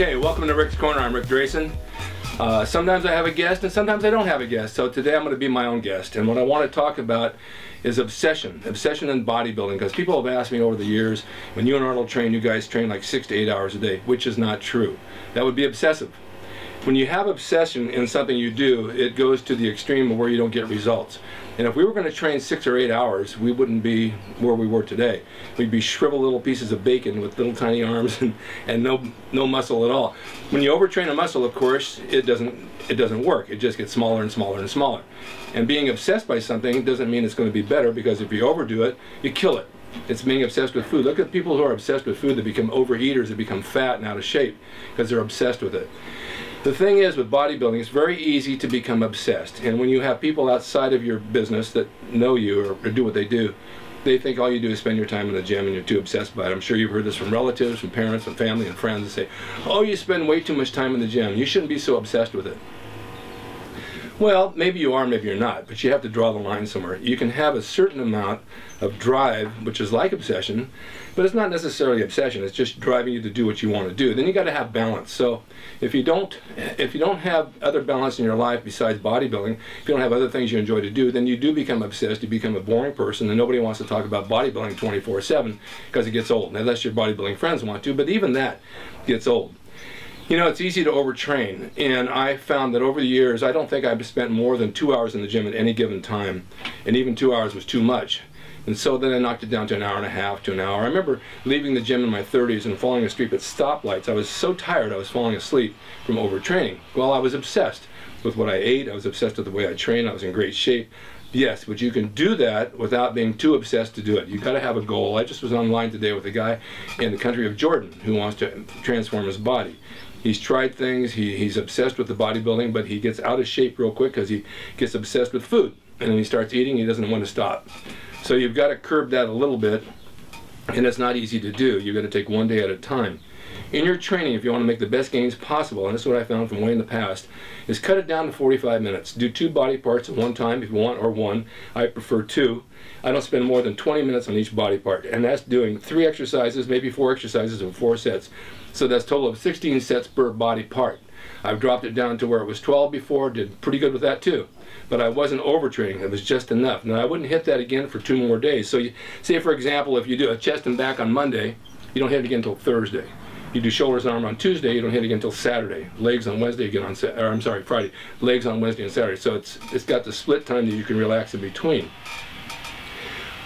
Okay, welcome to Rick's Corner. I'm Rick Drasin. Sometimes I have a guest and sometimes I don't have a guest. So today I'm going to be my own guest. And what I want to talk about is obsession. Obsession in bodybuilding. Because people have asked me over the years, when you and Arnold train, you guys train like 6 to 8 hours a day, which is not true. That would be obsessive. When you have obsession in something you do, it goes to the extreme of where you don't get results. And if we were going to train 6 or 8 hours, we wouldn't be where we were today. We'd be shriveled little pieces of bacon with little tiny arms and no muscle at all. When you overtrain a muscle, of course, it doesn't work. It just gets smaller and smaller and smaller. And being obsessed by something doesn't mean it's going to be better, because if you overdo it, you kill it. It's being obsessed with food. Look at people who are obsessed with food that become overeaters, that become fat and out of shape because they're obsessed with it. The thing is, with bodybuilding, it's very easy to become obsessed. And when you have people outside of your business that know you or do what they do, they think all you do is spend your time in the gym and you're too obsessed by it. I'm sure you've heard this from relatives, from parents, from family and friends that say, oh, you spend way too much time in the gym. You shouldn't be so obsessed with it. Well, maybe you are, maybe you're not, but you have to draw the line somewhere. You can have a certain amount of drive, which is like obsession, but it's not necessarily obsession. It's just driving you to do what you want to do. Then you got to have balance. So if you don't have other balance in your life besides bodybuilding, if you don't have other things you enjoy to do, then you do become obsessed. You become a boring person, and nobody wants to talk about bodybuilding 24/7 because it gets old, unless your bodybuilding friends want to, but even that gets old. You know, it's easy to overtrain, and I found that over the years, I don't think I've spent more than 2 hours in the gym at any given time, and even 2 hours was too much. And so then I knocked it down to an hour and a half to an hour. I remember leaving the gym in my 30s and falling asleep at stoplights. I was so tired I was falling asleep from overtraining. Well, I was obsessed with what I ate. I was obsessed with the way I trained. I was in great shape. Yes, but you can do that without being too obsessed to do it. You've got to have a goal. I just was online today with a guy in the country of Jordan who wants to transform his body. He's tried things, he's obsessed with the bodybuilding, but he gets out of shape real quick because he gets obsessed with food. And when he starts eating, he doesn't want to stop. So you've got to curb that a little bit, and it's not easy to do. You've got to take one day at a time. In your training, if you want to make the best gains possible, and this is what I found from way in the past, is cut it down to 45 minutes. Do 2 body parts at one time if you want, or 1. I prefer 2. I don't spend more than 20 minutes on each body part, and that's doing 3 exercises, maybe 4 exercises in 4 sets. So that's a total of 16 sets per body part. I've dropped it down to where it was 12 before, did pretty good with that too. But I wasn't overtraining, it was just enough. Now I wouldn't hit that again for 2 more days. So you, say for example, if you do a chest and back on Monday, you don't hit it again until Thursday. You do shoulders and arm on Tuesday, you don't hit it again until Saturday. Legs on Wednesday, again on Friday. Legs on Wednesday and Saturday. So it's got the split time that you can relax in between.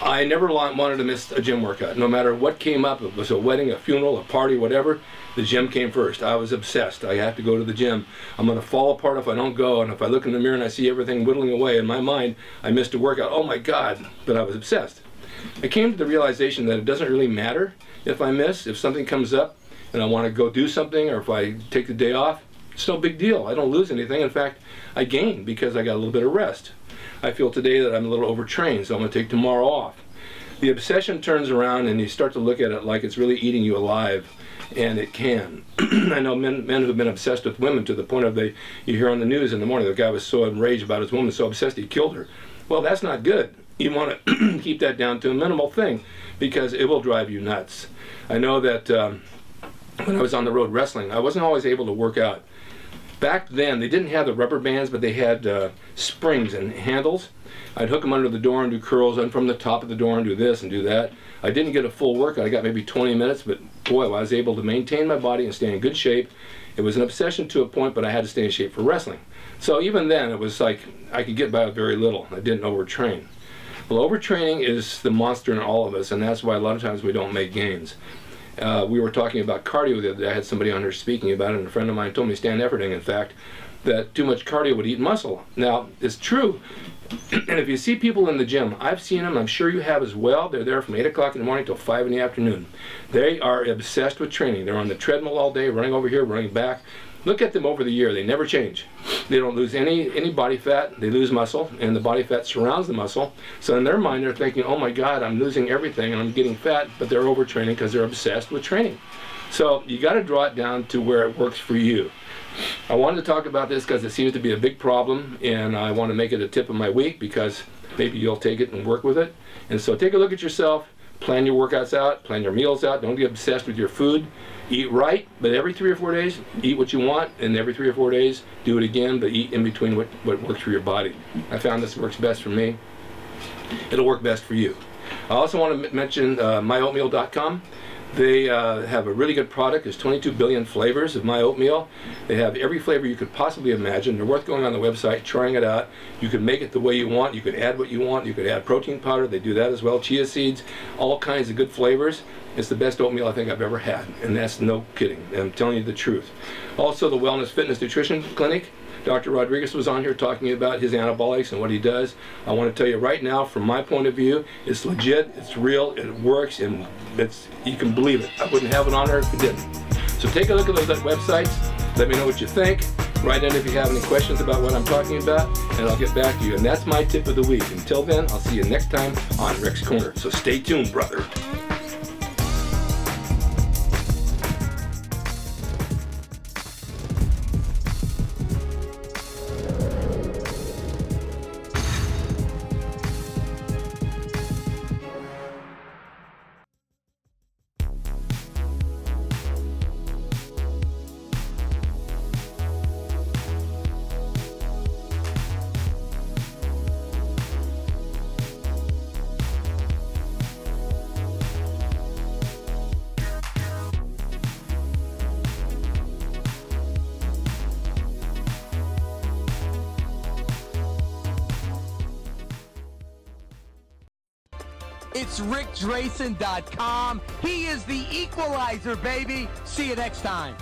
I never wanted to miss a gym workout. No matter what came up, if it was a wedding, a funeral, a party, whatever, the gym came first. I was obsessed. I have to go to the gym. I'm going to fall apart if I don't go, and if I look in the mirror and I see everything whittling away, in my mind, I missed a workout. Oh my God, but I was obsessed. I came to the realization that it doesn't really matter if I miss. If something comes up and I want to go do something, or if I take the day off, it's no big deal. I don't lose anything. In fact, I gain because I got a little bit of rest. I feel today that I'm a little overtrained, so I'm going to take tomorrow off. The obsession turns around and you start to look at it like it's really eating you alive, and it can. I know men who've been obsessed with women to the point of you hear on the news in the morning, the guy was so enraged about his woman, so obsessed he killed her. Well, that's not good. You want to keep that down to a minimal thing because it will drive you nuts. I know that when I was on the road wrestling, I wasn't always able to work out. Back then, they didn't have the rubber bands, but they had springs and handles. I'd hook them under the door and do curls, and from the top of the door and do this and do that. I didn't get a full workout. I got maybe 20 minutes, but boy, I was able to maintain my body and stay in good shape. It was an obsession to a point, but I had to stay in shape for wrestling. So even then, it was like I could get by with very little. I didn't overtrain. Well, overtraining is the monster in all of us, and that's why a lot of times we don't make gains. We were talking about cardio the other day. I had somebody on here speaking about it, and a friend of mine told me, Stan Efferding, in fact, that too much cardio would eat muscle. Now, it's true. And if you see people in the gym, I've seen them, I'm sure you have as well. They're there from 8 o'clock in the morning till 5 in the afternoon. They are obsessed with training. They're on the treadmill all day, running over here, running back. Look at them over the year. They never change. They don't lose any body fat. They lose muscle, and the body fat surrounds the muscle. So in their mind, they're thinking, oh my God, I'm losing everything, and I'm getting fat, but they're overtraining because they're obsessed with training. So you got to draw it down to where it works for you. I wanted to talk about this because it seems to be a big problem, and I want to make it a tip of my week because maybe you'll take it and work with it. And so take a look at yourself, plan your workouts out, plan your meals out. Don't get obsessed with your food. Eat right, but every 3 or 4 days, eat what you want, and every 3 or 4 days, do it again, but eat in between what works for your body. I found this works best for me. It'll work best for you. I also want to mention myoatmeal.com. They have a really good product. There's 22 billion flavors of my oatmeal. They have every flavor you could possibly imagine. They're worth going on the website, trying it out. You can make it the way you want. You could add what you want. You could add protein powder. They do that as well. Chia seeds, all kinds of good flavors. It's the best oatmeal I think I've ever had, and that's no kidding. I'm telling you the truth. Also, the Wellness Fitness Nutrition Clinic. Dr. Rodriguez was on here talking about his anabolics and what he does. I want to tell you right now, from my point of view, it's legit, it's real, it works, and you can believe it. I wouldn't have it on there if it didn't. So take a look at those websites. Let me know what you think. Write in if you have any questions about what I'm talking about, and I'll get back to you. And that's my tip of the week. Until then, I'll see you next time on Rick's Corner. So stay tuned, brother. It's rickdrasin.com. He is the equalizer, baby. See you next time.